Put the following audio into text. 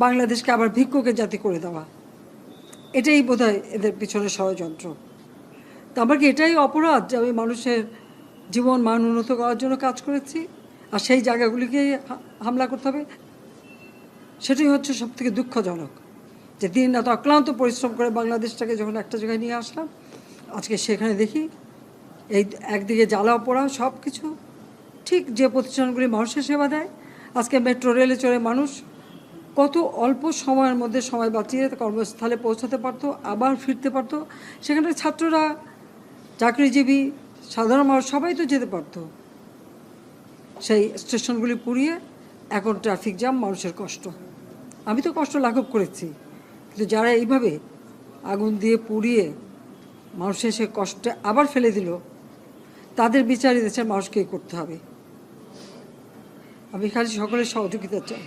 বাংলাদেশকে আবার ভিক্ষুকের জাতি করে দেওয়া, এটাই বোধহয় এদের পিছনে ষড়যন্ত্র। তা আমার কি এটাই অপরাধ যে আমি মানুষের জীবন মান উন্নত করার জন্য কাজ করেছি, আর সেই জায়গাগুলিকে হামলা করতে হবে? সেটাই হচ্ছে সবথেকে দুঃখজনক, যে দিন রাত অক্লান্ত পরিশ্রম করে বাংলাদেশটাকে যখন একটা জায়গায় নিয়ে আসলাম, আজকে সেখানে দেখি এই একদিকে জ্বালাও পোড়াও সব কিছু। ঠিক যে প্রতিষ্ঠানগুলি মানুষের সেবা দেয়, আজকে মেট্রো রেলে চড়ে মানুষ কত অল্প সময়ের মধ্যে সময় বাঁচিয়ে কর্মস্থলে পৌঁছাতে পারতো, আবার ফিরতে পারতো। সেখানে ছাত্ররা, চাকরিজীবী, সাধারণ মানুষ সবাই তো যেতে পারতো। সেই স্টেশনগুলি পুড়িয়ে এখন ট্রাফিক জ্যাম, মানুষের কষ্ট। আমি তো কষ্ট লাঘব করেছি, কিন্তু যারা এইভাবে আগুন দিয়ে পুড়িয়ে মানুষের সে কষ্টে আবার ফেলে দিল, তাদের বিচার দেশের মানুষকেই করতে হবে। আমি খালি সকলের সহযোগিতা চাই।